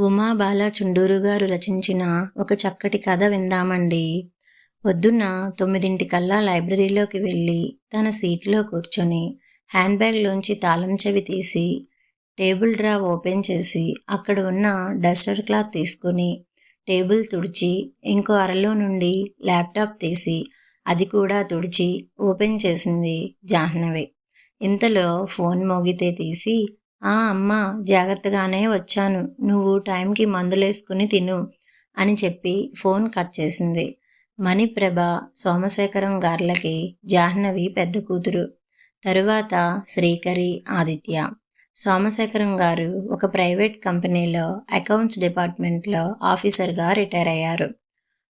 ఉమా బాల చుండూరు గారు రచించిన ఒక చక్కటి కథ విందామండి. పొద్దున్న 9:00కల్లా లైబ్రరీలోకి వెళ్ళి తన సీట్లో కూర్చొని హ్యాండ్ బ్యాగ్లోంచి తాళం చెవి తీసి టేబుల్ డ్రా ఓపెన్ చేసి అక్కడ ఉన్న డస్టర్ క్లాత్ తీసుకుని టేబుల్ తుడిచి ఇంకో అరలో నుండి ల్యాప్టాప్ తీసి అది కూడా తుడిచి ఓపెన్ చేసింది జాహ్నవి. ఇంతలో ఫోన్ మోగితే తీసి, అమ్మా, జాగ్రత్తగానే వచ్చాను, నువ్వు టైంకి మందులేసుకుని తిను అని చెప్పి ఫోన్ కట్ చేసింది. మణిప్రభ సోమశేఖరం గార్లకి జాహ్నవి పెద్ద కూతురు. తరువాత శ్రీకరి, ఆదిత్య. సోమశేఖరం గారు ఒక ప్రైవేట్ కంపెనీలో అకౌంట్స్ డిపార్ట్మెంట్లో ఆఫీసర్గా రిటైర్ అయ్యారు.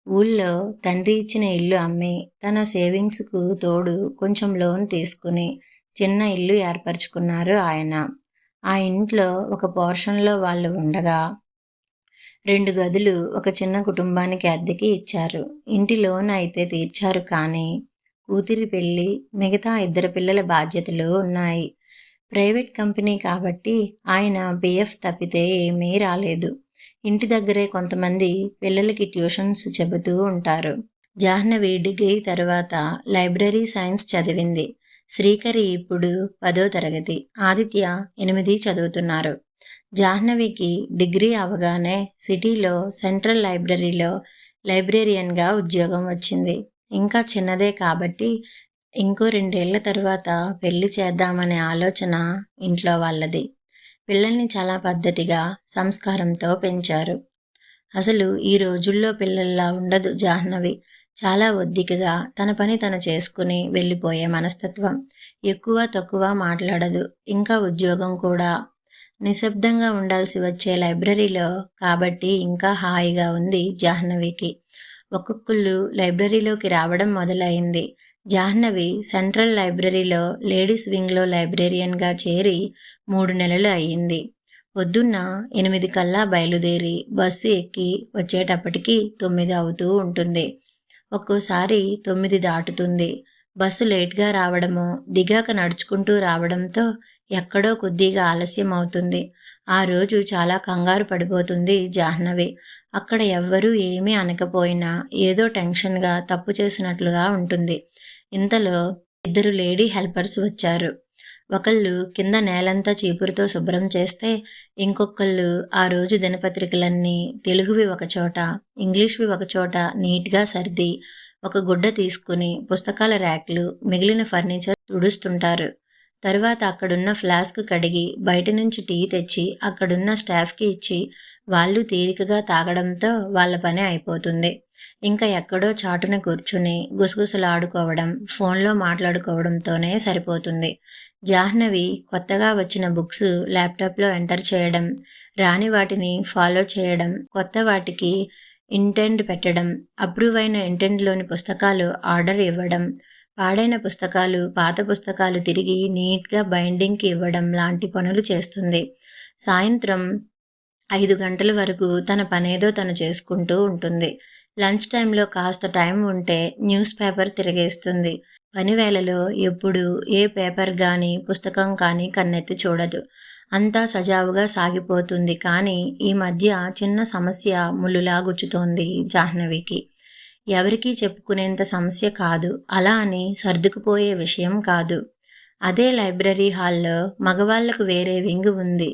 ఊళ్ళో తండ్రి ఇచ్చిన ఇల్లు అమ్మి తన సేవింగ్స్కు తోడు కొంచెం లోన్ తీసుకుని చిన్న ఇల్లు ఏర్పరచుకున్నారు ఆయన. ఆ ఇంట్లో ఒక పోర్షన్లో వాళ్ళు ఉండగా 2 గదులు ఒక చిన్న కుటుంబానికి అద్దెకి ఇచ్చారు. ఇంటి లోన్ అయితే తీర్చారు, కానీ కూతురి పెళ్ళి, మిగతా 2 పిల్లల బాధ్యతలు ఉన్నాయి. ప్రైవేట్ కంపెనీ కాబట్టి ఆయన పిఎఫ్ తప్పితే ఏమీ రాలేదు. ఇంటి దగ్గరే కొంతమంది పిల్లలకి ట్యూషన్స్ చెబుతూ ఉంటారు. జాహ్నవి డిగ్రీ తర్వాత లైబ్రరీ సైన్స్ చదివింది. శ్రీకరి ఇప్పుడు 10వ తరగతి, ఆదిత్య 8 చదువుతున్నారు. జాహ్నవికి డిగ్రీ అవగానే సిటీలో సెంట్రల్ లైబ్రరీలో లైబ్రేరియన్గా ఉద్యోగం వచ్చింది. ఇంకా చిన్నదే కాబట్టి ఇంకో 2 ఏళ్ల తరువాత పెళ్లి చేద్దామనే ఆలోచన ఇంట్లో వాళ్ళది. పిల్లల్ని చాలా పద్ధతిగా, సంస్కారంతో పెంచారు. అసలు ఈ రోజుల్లో పిల్లల్లా ఉండదు జాహ్నవి. చాలా ఒద్దికగా తన పని తను చేసుకుని వెళ్ళిపోయే మనస్తత్వం. ఎక్కువ తక్కువ మాట్లాడదు. ఇంకా ఉద్యోగం కూడా నిశ్శబ్దంగా ఉండాల్సి వచ్చే లైబ్రరీలో కాబట్టి ఇంకా హాయిగా ఉంది జాహ్నవికి. ఒక్కొక్కళ్ళు లైబ్రరీలోకి రావడం మొదలైంది. జాహ్నవి సెంట్రల్ లైబ్రరీలో లేడీస్ వింగ్లో లైబ్రేరియన్గా చేరి 3 నెలలు అయ్యింది. పొద్దున్న 8 కల్లా బయలుదేరి బస్సు ఎక్కి వచ్చేటప్పటికి 9 అవుతూ ఉంటుంది. ఒక్కోసారి 9 దాటుతుంది. బస్సు లేట్గా రావడమో, దిగాక నడుచుకుంటూ రావడంతో ఎక్కడో కొద్దిగా ఆలస్యం అవుతుంది. ఆ రోజు చాలా కంగారు పడిపోతుంది జాహ్నవి. అక్కడ ఎవ్వరూ ఏమీ అనకపోయినా ఏదో టెన్షన్గా తప్పు చేసినట్లుగా ఉంటుంది. ఇంతలో 2 లేడీ హెల్పర్స్ వచ్చారు. ఒకళ్ళు కింద నేలంతా చీపురుతో శుభ్రం చేస్తే, ఇంకొకళ్ళు ఆ రోజు దినపత్రికలన్నీ తెలుగువి ఒకచోట, ఇంగ్లీష్వి ఒకచోట నీట్గా సర్ది ఒక గుడ్డ తీసుకుని పుస్తకాల ర్యాక్లు, మిగిలిన ఫర్నిచర్ తుడుస్తుంటారు. తరువాత అక్కడున్న ఫ్లాస్క్ కడిగి బయట నుంచి టీ తెచ్చి అక్కడున్న స్టాఫ్కి ఇచ్చి వాళ్ళు తీరికగా తాగడంతో వాళ్ళ పని అయిపోతుంది. ఇంకా ఎక్కడో చాటున కూర్చుని గుసగుసలాడుకోవడం, ఫోన్లో మాట్లాడుకోవడంతోనే సరిపోతుంది. జాహ్నవి కొత్తగా వచ్చిన బుక్స్ ల్యాప్టాప్లో ఎంటర్ చేయడం, రాని వాటిని ఫాలో చేయడం, కొత్త వాటికి ఇంటెండ్ పెట్టడం, అప్రూవ్ అయిన ఇంటెండ్లోని పుస్తకాలు ఆర్డర్ ఇవ్వడం, పాడైన పుస్తకాలు, పాత పుస్తకాలు తిరిగి నీట్గా బైండింగ్కి ఇవ్వడం లాంటి పనులు చేస్తుంది. సాయంత్రం 5 గంటల వరకు తన పనేదో తను చేసుకుంటూ ఉంటుంది. లంచ్ టైంలో కాస్త టైం ఉంటే న్యూస్ పేపర్ తిరగేస్తుంది. పనివేళలో ఎప్పుడు ఏ పేపర్ కానీ పుస్తకం కానీ కన్నెత్తి చూడదు. అంతా సజావుగా సాగిపోతుంది. కానీ ఈ మధ్య చిన్న సమస్య ముళ్ళులా గుచ్చుతోంది జాహ్నవికి. ఎవరికీ చెప్పుకునేంత సమస్య కాదు, అలా అని సర్దుకుపోయే విషయం కాదు. అదే లైబ్రరీ హాల్లో మగవాళ్లకు వేరే వింగ్ ఉంది.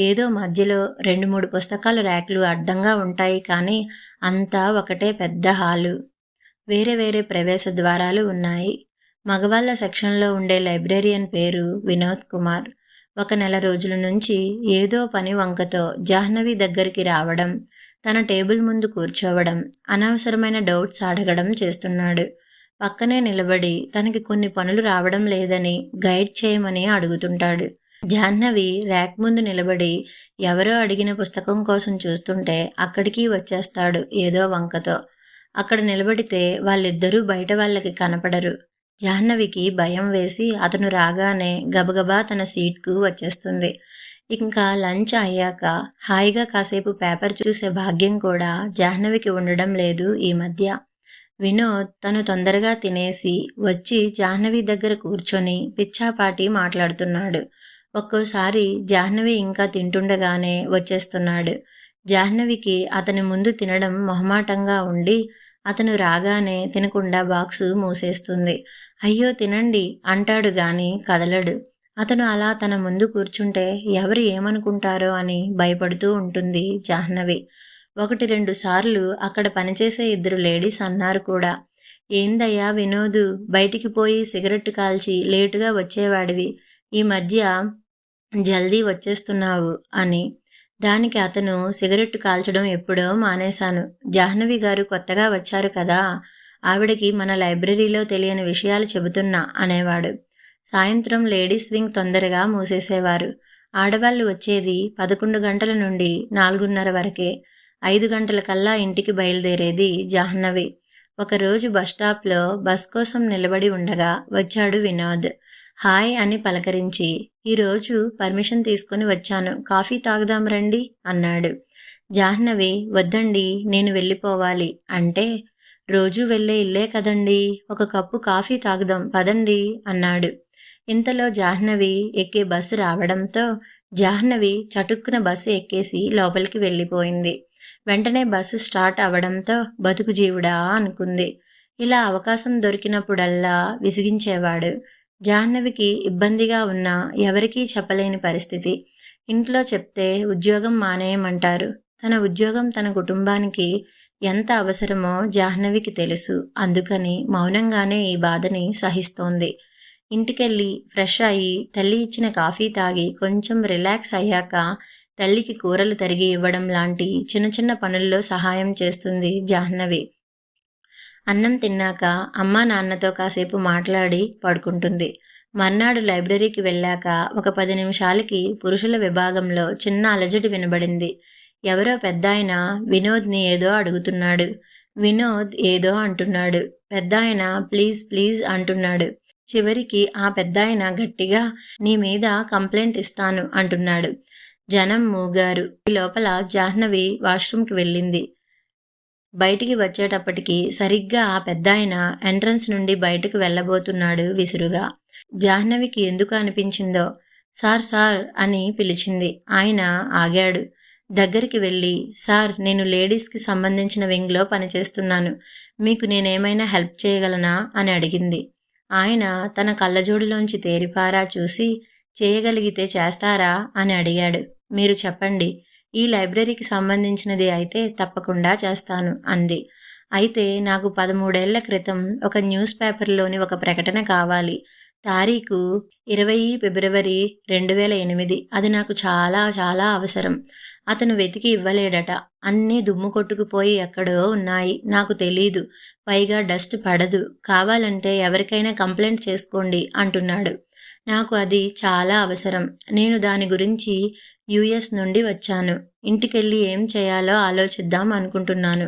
ఏదో మధ్యలో 2-3 పుస్తకాల ర్యాక్లు అడ్డంగా ఉంటాయి, కానీ అంతా ఒకటే పెద్ద హాలు. వేరే వేరే ప్రవేశ ద్వారాలు ఉన్నాయి. మగవాళ్ళ సెక్షన్లో ఉండే లైబ్రేరియన్ పేరు వినోద్ కుమార్. 1 నెల రోజుల నుంచి ఏదో పని వంకతో జాహ్నవి దగ్గరికి రావడం, తన టేబుల్ ముందు కూర్చోవడం, అనవసరమైన డౌట్స్ అడగడం చేస్తున్నాడు. పక్కనే నిలబడి తనకి కొన్ని పనులు రావడం లేదని గైడ్ చేయమని అడుగుతుంటాడు. జాహ్నవి ర్యాక్ ముందు నిలబడి ఎవరో అడిగిన పుస్తకం కోసం చూస్తుంటే అక్కడికి వచ్చేస్తాడు ఏదో వంకతో. అక్కడ నిలబడితే వాళ్ళిద్దరూ బయట వాళ్ళకి కనపడరు. జాహ్నవికి భయం వేసి అతను రాగానే గబగబా తన సీట్కు వచ్చేస్తుంది. ఇంకా లంచ్ అయ్యాక హాయిగా కాసేపు పేపర్ చూసే భాగ్యం కూడా జాహ్నవికి ఉండడం లేదు ఈ మధ్య. వినోద్ తను తొందరగా తినేసి వచ్చి జాహ్నవి దగ్గర కూర్చొని పిచ్చాపాటి మాట్లాడుతున్నాడు. ఒక్కోసారి జాహ్నవి ఇంకా తింటుండగానే వచ్చేస్తున్నాడు. జాహ్నవికి అతని ముందు తినడం మొహమాటంగా ఉండి అతను రాగానే తినకుండా బాక్సు మూసేస్తుంది. అయ్యో తినండి అంటాడు గాని కదలడు. అతను అలా తన ముందు కూర్చుంటే ఎవరు ఏమనుకుంటారో అని భయపడుతూ ఉంటుంది జాహ్నవి. 1-2 సార్లు అక్కడ పనిచేసే 2 లేడీస్ అన్నారు కూడా, ఏందయ్యా వినోదు, బయటికి పోయి సిగరెట్టు కాల్చి లేటుగా వచ్చేవాడివి, ఈ మధ్య జల్దీ వచ్చేస్తున్నావు అని. దానికి అతను సిగరెట్టు కాల్చడం ఎప్పుడో మానేశాను. జాహ్నవి గారు కొత్తగా వచ్చారు కదా, ఆవిడకి మన లైబ్రరీలో తెలియని విషయాలు చెబుతున్నా అనేవాడు. సాయంత్రం లేడీస్ వింగ్ తొందరగా మూసేసేవారు. ఆడవాళ్ళు వచ్చేది 11 గంటల నుండి 4:30 వరకే. 5 గంటలకల్లా ఇంటికి బయలుదేరేది జాహ్నవి. ఒకరోజు బస్టాప్లో బస్ కోసం నిలబడి ఉండగా వచ్చాడు వినోద్. హాయ్ అని పలకరించి, ఈరోజు పర్మిషన్ తీసుకుని వచ్చాను, కాఫీ తాగుదాం రండి అన్నాడు. జాహ్నవి, వద్దండి నేను వెళ్ళిపోవాలి అంటే, రోజూ వెళ్ళే ఇల్లే కదండి, ఒక కప్పు కాఫీ తాగుదాం పదండి అన్నాడు. ఇంతలో జాహ్నవి ఎక్కే బస్సు రావడంతో జాహ్నవి చటుక్కున బస్సు ఎక్కేసి లోపలికి వెళ్ళిపోయింది. వెంటనే బస్సు స్టార్ట్ అవ్వడంతో బతుకు జీవుడా అనుకుంది. ఇలా అవకాశం దొరికినప్పుడల్లా విసిగించేవాడు. జాహ్నవికి ఇబ్బందిగా ఉన్నా ఎవరికీ చెప్పలేని పరిస్థితి. ఇంట్లో చెప్తే ఉద్యోగం మానేయమంటారు. తన ఉద్యోగం తన కుటుంబానికి ఎంత అవసరమో జాహ్నవికి తెలుసు. అందుకని మౌనంగానే ఈ బాధని సహిస్తోంది. ఇంటికెళ్ళి ఫ్రెష్ అయ్యి తల్లి ఇచ్చిన కాఫీ తాగి కొంచెం రిలాక్స్ అయ్యాక తల్లికి కూరలు తరిగి ఇవ్వడం లాంటి చిన్న చిన్న పనుల్లో సహాయం చేస్తుంది జాహ్నవి. అన్నం తిన్నాక అమ్మా నాన్నతో కాసేపు మాట్లాడి పడుకుంటుంది. మర్నాడు లైబ్రరీకి వెళ్ళాక ఒక 10 నిమిషాలకి పురుషుల విభాగంలో చిన్న అలజడి వినబడింది. ఎవరో పెద్దాయన వినోద్ని ఏదో అడుగుతున్నాడు. వినోద్ ఏదో అంటున్నాడు. పెద్దాయన ప్లీజ్ ప్లీజ్ అంటున్నాడు. చివరికి ఆ పెద్దాయన గట్టిగా నీ మీద కంప్లైంట్ ఇస్తాను అంటున్నాడు. జనం మూగారు. ఈ లోపల జాహ్నవి వాష్రూమ్కి వెళ్ళింది. బయటికి వచ్చేటప్పటికి సరిగ్గా ఆ పెద్దాయన ఎంట్రన్స్ నుండి బయటకు వెళ్ళబోతున్నాడు విసురుగా. జాహ్నవికి ఎందుకు అనిపించిందో సార్ సార్ అని పిలిచింది. ఆయన ఆగాడు. దగ్గరికి వెళ్ళి, సార్ నేను లేడీస్కి సంబంధించిన వింగ్లో పనిచేస్తున్నాను, మీకు నేనేమైనా హెల్ప్ చేయగలనా అని అడిగింది. ఆయన తన కళ్ళజోడులోంచి తేరిపారా చూసి, చేయగలిగితే చేస్తారా అని అడిగాడు. మీరు చెప్పండి, ఈ లైబ్రరీకి సంబంధించినది అయితే తప్పకుండా చేస్తాను అంది. అయితే నాకు 13 ఏళ్ల క్రితం ఒక న్యూస్ పేపర్లోని ఒక ప్రకటన కావాలి. తారీఖు 20 ఫిబ్రవరి 2008. అది నాకు చాలా చాలా అవసరం. అతను వెతికి ఇవ్వలేడట. అన్నీ దుమ్ము కొట్టుకుపోయి ఎక్కడో ఉన్నాయి, నాకు తెలీదు. పైగా డస్ట్ పడదు. కావాలంటే ఎవరికైనా కంప్లైంట్ చేసుకోండి అంటున్నాడు. నాకు అది చాలా అవసరం. నేను దాని గురించి యుఎస్ నుండి వచ్చాను. ఇంటికెళ్ళి ఏం చేయాలో ఆలోచిద్దాం అనుకుంటున్నాను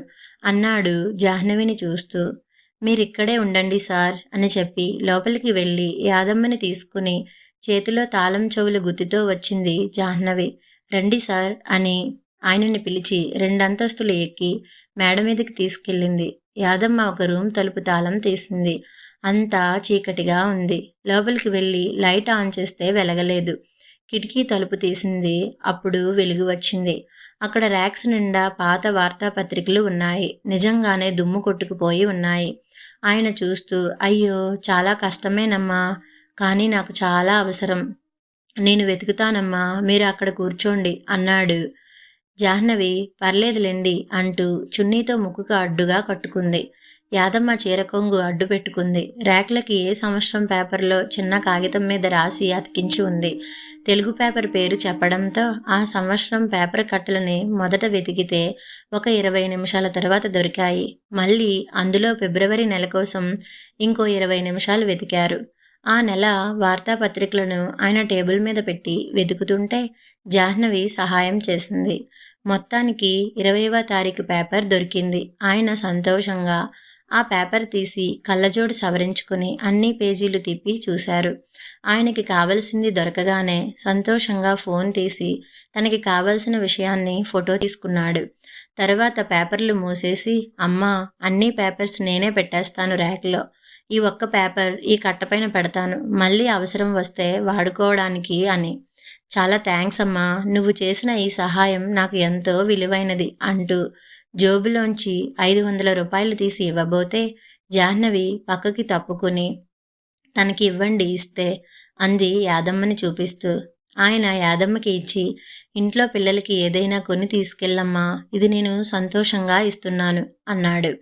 అన్నాడు జాహ్నవిని చూస్తూ. మీరిక్కడే ఉండండి సార్ అని చెప్పి లోపలికి వెళ్ళి యాదమ్మని తీసుకుని చేతిలో తాళం చెవులు గుత్తితో వచ్చింది జాహ్నవి. రండి సార్ అని ఆయనని పిలిచి 2 అంతస్తులు ఎక్కి మేడ మీదకి తీసుకెళ్ళింది. యాదమ్మ ఒక రూమ్ తలుపు తాళం తీసింది. అంతా చీకటిగా ఉంది. లోపలికి వెళ్ళి లైట్ ఆన్ చేస్తే వెలగలేదు. కిటికీ తలుపు తీసింది. అప్పుడు వెలుగు వచ్చింది. అక్కడ ర్యాక్స్ నిండా పాత వార్తాపత్రికలు ఉన్నాయి. నిజంగానే దుమ్ము కొట్టుకుపోయి ఉన్నాయి. ఆయన చూస్తూ, అయ్యో చాలా కష్టమేనమ్మా, కానీ నాకు చాలా అవసరం. నేను వెతుకుతానమ్మా, మీరు అక్కడ కూర్చోండి అన్నాడు. జాహ్నవి పర్లేదులేండి అంటూ చున్నీతో ముక్కుకు అడ్డుగా కట్టుకుంది. యాదమ్మ చీరకొంగు అడ్డు పెట్టుకుంది. ర్యాక్లకి ఏ సంవత్సరం పేపర్లో చిన్న కాగితం మీద రాసి అతికించి ఉంది. తెలుగు పేపర్ పేరు చెప్పడంతో ఆ సంవత్సరం పేపర్ కట్టలని మొదట వెతికితే ఒక 20 నిమిషాల తర్వాత దొరికాయి. మళ్ళీ అందులో ఫిబ్రవరి నెల కోసం ఇంకో 20 నిమిషాలు వెతికారు. ఆ నెల వార్తాపత్రికలను ఆయన టేబుల్ మీద పెట్టి వెతుకుతుంటే జాహ్నవి సహాయం చేసింది. మొత్తానికి 20వ తారీఖు పేపర్ దొరికింది. ఆయన సంతోషంగా ఆ పేపర్ తీసి కళ్ళజోడు సవరించుకుని అన్ని పేజీలు తిప్పి చూశారు. ఆయనకి కావలసింది దొరకగానే సంతోషంగా ఫోన్ తీసి తనకి కావలసిన విషయాన్ని ఫోటో తీసుకున్నాడు. తర్వాత పేపర్లు మూసేసి, అమ్మా అన్ని పేపర్స్ నేనే పెట్టేస్తాను ర్యాక్లో. ఈ ఒక్క పేపర్ ఈ కట్టపైన పెడతాను, మళ్ళీ అవసరం వస్తే వాడుకోవడానికి అని. చాలా థ్యాంక్స్ అమ్మా, నువ్వు చేసిన ఈ సహాయం నాకు ఎంతో విలువైనది అంటూ జోబులోంచి 500 రూపాయలు తీసి ఇవ్వబోతే జాహ్నవి పక్కకి తప్పుకుని తనకి ఇవ్వండి ఇస్తే అంది యాదమ్మని చూపిస్తూ. ఆయన యాదమ్మకి ఇచ్చి, ఇంట్లో పిల్లలకి ఏదైనా కొని తీసుకెళ్ళమ్మా, ఇది నేను సంతోషంగా ఇస్తున్నాను అన్నాడు.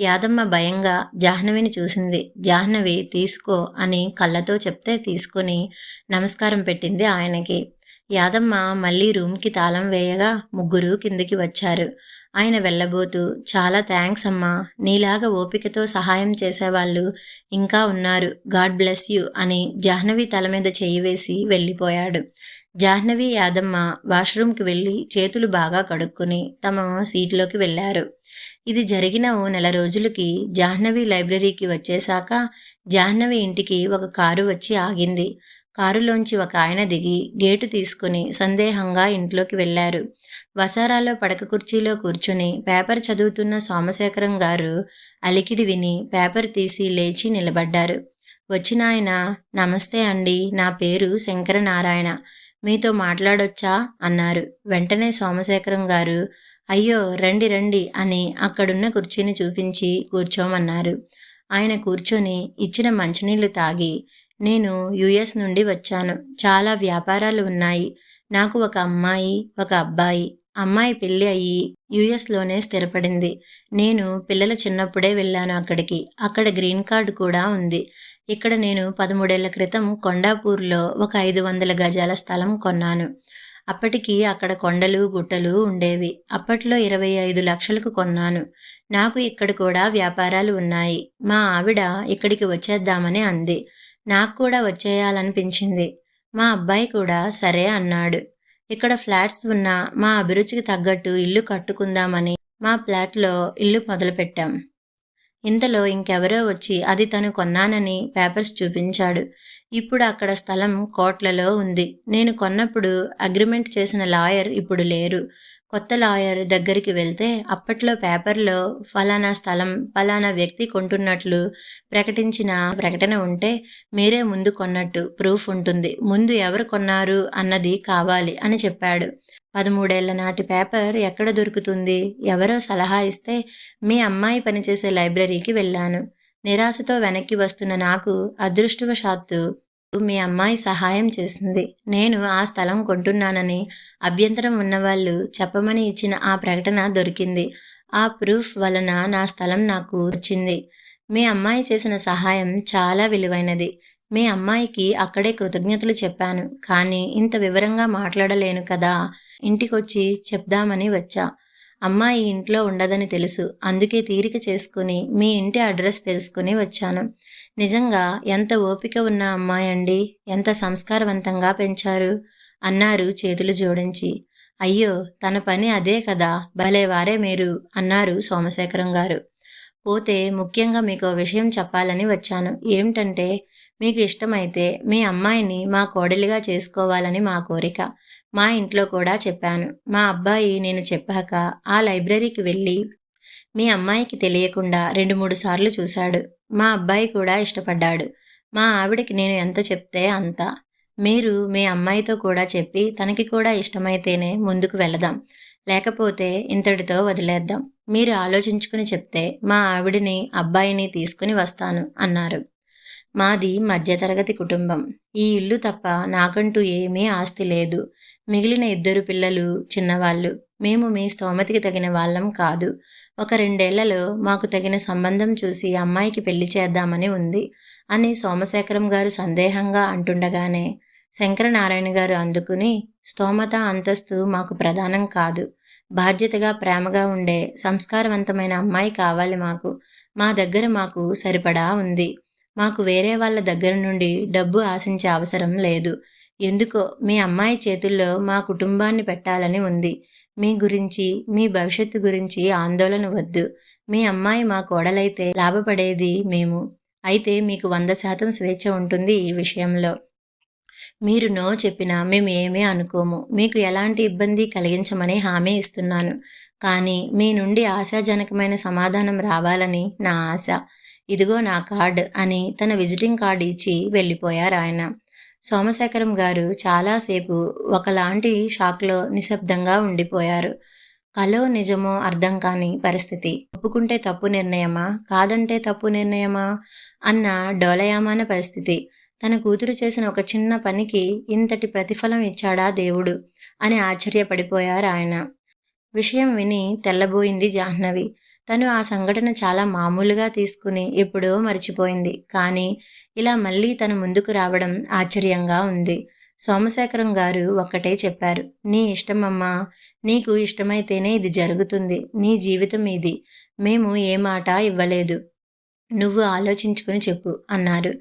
యాదమ్మ భయంగా జాహ్నవిని చూసింది. జాహ్నవి తీసుకో అని కళ్ళతో చెప్తే తీసుకొని నమస్కారం పెట్టింది ఆయనకి. యాదమ్మ మళ్ళీ రూమ్కి తాళం వేయగా ముగ్గురు కిందికి వచ్చారు. ఆయన వెళ్ళబోతూ, చాలా థ్యాంక్స్ అమ్మా, నీలాగా ఓపికతో సహాయం చేసేవాళ్ళు ఇంకా ఉన్నారు, గాడ్ బ్లెస్ యూ అని జాహ్నవి తల మీద చెయ్యి వేసి వెళ్ళిపోయాడు. జాహ్నవి యాదమ్మ వాష్రూమ్కి వెళ్ళి చేతులు బాగా కడుక్కొని తమ సీట్లోకి వెళ్ళారు. ఇది జరిగిన ఓ నెల రోజులకి జాహ్నవి లైబ్రరీకి వచ్చేశాక జాహ్నవి ఇంటికి ఒక కారు వచ్చి ఆగింది. కారులోంచి ఒక ఆయన దిగి గేటు తీసుకుని సందేహంగా ఇంట్లోకి వెళ్ళారు. వసారాలో పడక కుర్చీలో కూర్చుని పేపర్ చదువుతున్న సోమశేఖరం గారు అలికిడి విని పేపర్ తీసి లేచి నిలబడ్డారు. వచ్చిన ఆయన, నమస్తే అండి, నా పేరు శంకరనారాయణ, మీతో మాట్లాడొచ్చా అన్నారు. వెంటనే సోమశేఖరం గారు, అయ్యో రండి రండి అని అక్కడున్న కుర్చీని చూపించి కూర్చోమన్నారు. ఆయన కూర్చొని ఇచ్చిన మంచినీళ్లు తాగి, నేను యుఎస్ నుండి వచ్చాను, చాలా వ్యాపారాలు ఉన్నాయి, నాకు ఒక అమ్మాయి ఒక అబ్బాయి, అమ్మాయి పెళ్ళి అయ్యి యుఎస్లోనే స్థిరపడింది. నేను పిల్లల చిన్నప్పుడే వెళ్ళాను అక్కడికి, అక్కడ గ్రీన్ కార్డు కూడా ఉంది. ఇక్కడ నేను 13 ఏళ్ల క్రితం కొండాపూర్లో ఒక 500 గజాల స్థలం కొన్నాను. అప్పటికి అక్కడ కొండలు గుట్టలు ఉండేవి. అప్పట్లో 25 లక్షలకు కొన్నాను. నాకు ఇక్కడ కూడా వ్యాపారాలు ఉన్నాయి. మా ఆవిడ ఇక్కడికి వచ్చేద్దామని అంది. నాకు కూడా వచ్చేయాలనిపించింది. మా అబ్బాయి కూడా సరే అన్నాడు. ఇక్కడ ఫ్లాట్స్ ఉన్న మా అభిరుచికి తగ్గట్టు ఇల్లు కట్టుకుందామని మా ఫ్లాట్లో ఇల్లు మొదలుపెట్టాం. ఇంతలో ఇంకెవరో వచ్చి అది తను కొన్నానని పేపర్స్ చూపించాడు. ఇప్పుడు అక్కడ స్థలం కోట్లలో ఉంది. నేను కొన్నప్పుడు అగ్రిమెంట్ చేసిన లాయర్ ఇప్పుడు లేరు. కొత్త లాయర్ దగ్గరికి వెళ్తే అప్పట్లో పేపర్లో ఫలానా స్థలం ఫలానా వ్యక్తి కొంటున్నట్లు ప్రకటించిన ప్రకటన ఉంటే మీరే ముందు కొన్నట్టు ప్రూఫ్ ఉంటుంది. ముందు ఎవరు కొన్నారు అన్నది కావాలి అని చెప్పాడు. 13 ఏళ్ల నాటి పేపర్ ఎక్కడ దొరుకుతుంది? ఎవరో సలహా ఇస్తే మీ అమ్మాయి పనిచేసే లైబ్రరీకి వెళ్ళాను. నిరాశతో వెనక్కి వస్తున్న నాకు అదృష్టవశాత్తు మీ అమ్మాయి సహాయం చేసింది. నేను ఆ స్థలం కొంటున్నానని అభ్యంతరం ఉన్నవాళ్ళు చెప్పమని ఇచ్చిన ఆ ప్రకటన దొరికింది. ఆ ప్రూఫ్ వలన నా స్థలం నాకు వచ్చింది. మీ అమ్మాయి చేసిన సహాయం చాలా విలువైనది. మీ అమ్మాయికి అక్కడే కృతజ్ఞతలు చెప్పాను, కానీ ఇంత వివరంగా మాట్లాడలేను కదా, ఇంటికొచ్చి చెప్దామని వచ్చా. అమ్మాయి ఇంట్లో ఉండదని తెలుసు, అందుకే తీరిక చేసుకుని మీ ఇంటి అడ్రస్ తెలుసుకుని వచ్చాను. నిజంగా ఎంత ఓపిక ఉన్న అమ్మాయి అండి, ఎంత సంస్కారవంతంగా పెంచారు అన్నారు చేతులు జోడించి. అయ్యో తన పని అదే కదా, భలేవారే మీరు అన్నారు సోమశేఖరం గారు. పోతే ముఖ్యంగా మీకో విషయం చెప్పాలని వచ్చాను. ఏమిటంటే, మీకు ఇష్టమైతే మీ అమ్మాయిని మా కోడలిగా చేసుకోవాలని మా కోరిక. మా ఇంట్లో కూడా చెప్పాను. మా అబ్బాయి నేను చెప్పాక ఆ లైబ్రరీకి వెళ్ళి మీ అమ్మాయికి తెలియకుండా 2-3 సార్లు చూశాడు. మా అబ్బాయి కూడా ఇష్టపడ్డాడు. మా ఆవిడకి నేను ఎంత చెప్తే అంత. మీరు మీ అమ్మాయితో కూడా చెప్పి తనకి కూడా ఇష్టమైతేనే ముందుకు వెళదాం, లేకపోతే ఇంతటితో వదిలేద్దాం. మీరు ఆలోచించుకుని చెప్తే మా ఆవిడని అబ్బాయిని తీసుకుని వస్తాను అన్నారు. మాది మధ్యతరగతి కుటుంబం. ఈ ఇల్లు తప్ప నాకంటూ ఏమీ ఆస్తి లేదు. మిగిలిన 2 పిల్లలు చిన్నవాళ్ళు. మేము మీ స్తోమతికి తగిన వాళ్ళం కాదు. ఒక 2 ఏళ్లలో మాకు తగిన సంబంధం చూసి అమ్మాయికి పెళ్లి చేద్దామని ఉంది అని సోమశేఖరం గారు సందేహంగా అంటుండగానే శంకరనారాయణ గారు అందుకుని, స్తోమత అంతస్తు మాకు ప్రధానం కాదు. బాధ్యతగా ప్రేమగా ఉండే సంస్కారవంతమైన అమ్మాయి కావాలి మాకు. మా దగ్గర మాకు సరిపడా ఉంది. మాకు వేరే వాళ్ళ దగ్గర నుండి డబ్బు ఆశించే అవసరం లేదు. ఎందుకో మీ అమ్మాయి చేతుల్లో మా కుటుంబాన్ని పెట్టాలని ఉంది. మీ గురించి మీ భవిష్యత్తు గురించి ఆందోళన వద్దు. మీ అమ్మాయి మా కోడలైతే లాభపడేది మేము. అయితే మీకు 100% స్వేచ్ఛ ఉంటుంది ఈ విషయంలో. మీరు నో చెప్పినా మేము ఏమీ అనుకోము. మీకు ఎలాంటి ఇబ్బంది కలిగించమని హామీ ఇస్తున్నాను. కానీ మీ నుండి ఆశాజనకమైన సమాధానం రావాలని నా ఆశ. ఇదిగో నా కార్డ్ అని తన విజిటింగ్ కార్డు ఇచ్చి వెళ్ళిపోయారు ఆయన. సోమశేఖరం గారు చాలాసేపు ఒకలాంటి షాక్లో నిశ్శబ్దంగా ఉండిపోయారు. కలో నిజమో అర్థం కాని పరిస్థితి. ఒప్పుకుంటే తప్పు నిర్ణయమా, కాదంటే తప్పు నిర్ణయమా అన్న డోలయామాన పరిస్థితి. తన కూతురు చేసిన ఒక చిన్న పనికి ఇంతటి ప్రతిఫలం ఇచ్చాడా దేవుడు అని ఆశ్చర్యపడిపోయారు ఆయన. విషయం విని తెల్లబోయింది జాహ్నవి. తను ఆ సంఘటన చాలా మామూలుగా తీసుకుని ఎప్పుడో మర్చిపోయింది. కానీ ఇలా మళ్ళీ తన ముందుకు రావడం ఆశ్చర్యంగా ఉంది. సోమశేఖరం గారు ఒక్కటే చెప్పారు. నీ ఇష్టమమ్మా, నీకు ఇష్టమైతేనే ఇది జరుగుతుంది. నీ జీవితం ఇది. మేము ఏ మాట ఇవ్వలేదు. నువ్వు ఆలోచించుకుని చెప్పు అన్నారు.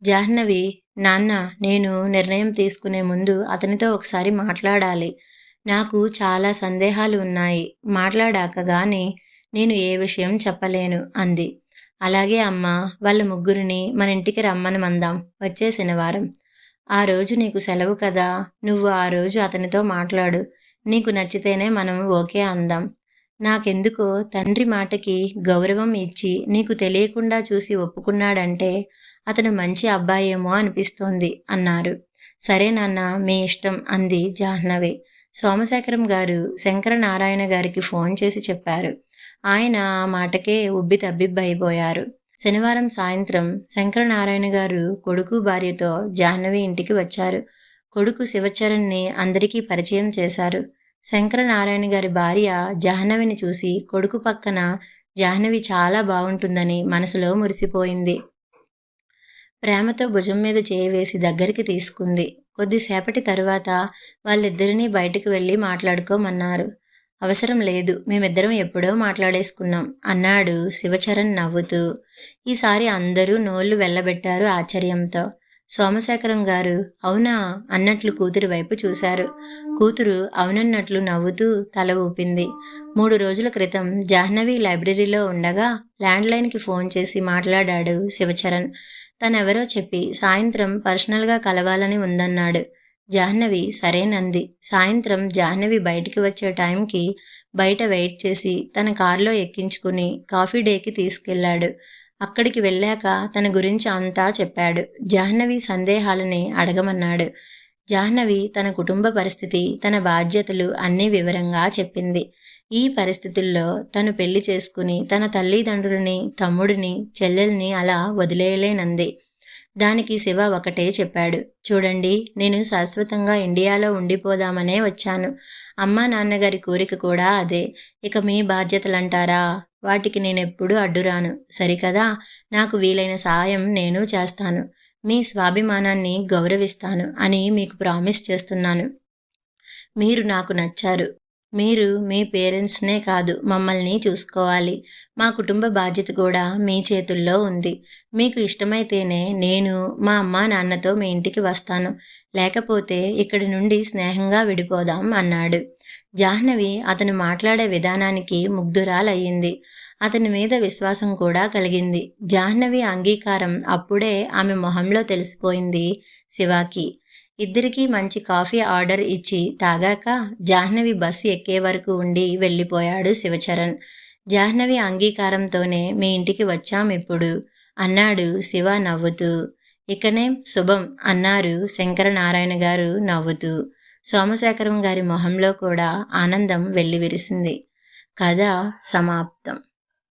జాహ్నవి, నాన్న, నేను నిర్ణయం తీసుకునే ముందు అతనితో ఒకసారి మాట్లాడాలి. నాకు చాలా సందేహాలు ఉన్నాయి. మాట్లాడాక గాని నేను ఏ విషయం చెప్పలేను అంది. అలాగే అమ్మా, వాళ్ళ ముగ్గురిని మన ఇంటికి రమ్మనమందాం వచ్చే శనివారం. ఆ రోజు నీకు సెలవు కదా, నువ్వు ఆ రోజు అతనితో మాట్లాడు. నీకు నచ్చితేనే మనం ఓకే అందాం. నాకెందుకో తండ్రి మాటకి గౌరవం ఇచ్చి నీకు తెలియకుండా చూసి ఒప్పుకున్నాడంటే అతను మంచి అబ్బాయేమో అనిపిస్తోంది అన్నారు. సరే నాన్న, మీ ఇష్టం అంది జాహ్నవి. సోమశేఖరం గారు శంకరనారాయణ గారికి ఫోన్ చేసి చెప్పారు. ఆయన ఆ మాటకే ఉబ్బి తబ్బిబ్బైపోయారు. శనివారం సాయంత్రం శంకరనారాయణ గారు కొడుకు భార్యతో జాహ్నవి ఇంటికి వచ్చారు. కొడుకు శివచరణ్ని అందరికీ పరిచయం చేశారు. శంకరనారాయణ గారి భార్య జాహ్నవిని చూసి కొడుకు పక్కన జాహ్నవి చాలా బాగుంటుందని మనసులో మురిసిపోయింది. ప్రేమతో భుజం మీద చేయవేసి దగ్గరికి తీసుకుంది. కొద్దిసేపటి తరువాత వాళ్ళిద్దరినీ బయటకు వెళ్ళి మాట్లాడుకోమన్నారు. అవసరం లేదు, మేమిద్దరం ఎప్పుడో మాట్లాడేసుకున్నాం అన్నాడు శివచరణ్ నవ్వుతూ. ఈసారి అందరూ నోళ్లు వెళ్ళబెట్టారు ఆశ్చర్యంతో. సోమశేఖరం గారు అవునా అన్నట్లు కూతురు వైపు చూశారు. కూతురు అవునన్నట్లు నవ్వుతూ తల ఊపింది. 3 రోజుల క్రితం జాహ్నవి లైబ్రరీలో ఉండగా ల్యాండ్లైన్కి ఫోన్ చేసి మాట్లాడాడు శివచరణ్. తనెవరో చెప్పి సాయంత్రం పర్సనల్గా కలవాలని ఉందన్నాడు. జాహ్నవి సరేనంది. సాయంత్రం జాహ్నవి బయటికి వచ్చే టైంకి బయట వెయిట్ చేసి తన కారులో ఎక్కించుకుని కాఫీ డేకి తీసుకెళ్లాడు. అక్కడికి వెళ్ళాక తన గురించి అంతా చెప్పాడు. జాహ్నవి సందేహాలని అడగమన్నాడు. జాహ్నవి తన కుటుంబ పరిస్థితి, తన బాధ్యతలు అన్నీ వివరంగా చెప్పింది. ఈ పరిస్థితుల్లో తను పెళ్లి చేసుకుని తన తల్లిదండ్రులని, తమ్ముడిని, చెల్లెల్ని అలా వదిలేయలేనంది. దానికి శివ ఒకటే చెప్పాడు. చూడండి, నేను శాశ్వతంగా ఇండియాలో ఉండిపోదామనే వచ్చాను. అమ్మా నాన్నగారి కోరిక కూడా అదే. ఇక మీ బాధ్యతలంటారా, వాటికి నేనెప్పుడూ అడ్డురాను. సరికదా? నాకు వీలైన సాయం నేను చేస్తాను. మీ స్వాభిమానాన్ని గౌరవిస్తాను అని మీకు ప్రామిస్ చేస్తున్నాను. మీరు నాకు నచ్చారు. మీరు మీ పేరెంట్స్నే కాదు మమ్మల్ని చూసుకోవాలి. మా కుటుంబ బాధ్యత కూడా మీ చేతుల్లో ఉంది. మీకు ఇష్టమైతేనే నేను మా అమ్మా నాన్నతో మీ ఇంటికి వస్తాను. లేకపోతే ఇక్కడి నుండి స్నేహంగా విడిపోదాం అన్నాడు. జాహ్నవి అతను మాట్లాడే విధానానికి ముగ్ధురాలయ్యింది. అతని మీద విశ్వాసం కూడా కలిగింది. జాహ్నవి అంగీకారం అప్పుడే ఆమె మొహంలో తెలిసిపోయింది శివాకి. ఇద్దరికీ మంచి కాఫీ ఆర్డర్ ఇచ్చి తాగాక జాహ్నవి బస్సు ఎక్కే వరకు ఉండి వెళ్ళిపోయాడు శివచరణ్. జాహ్నవి అంగీకారంతోనే మీ ఇంటికి వచ్చాం ఇప్పుడు అన్నాడు శివ నవ్వుతూ. ఇకనే శుభం అన్నారు శంకరనారాయణ గారు నవ్వుతూ. సోమశేఖరం గారి మొహంలో కూడా ఆనందం వెల్లివిరిసింది. కథ సమాప్తం.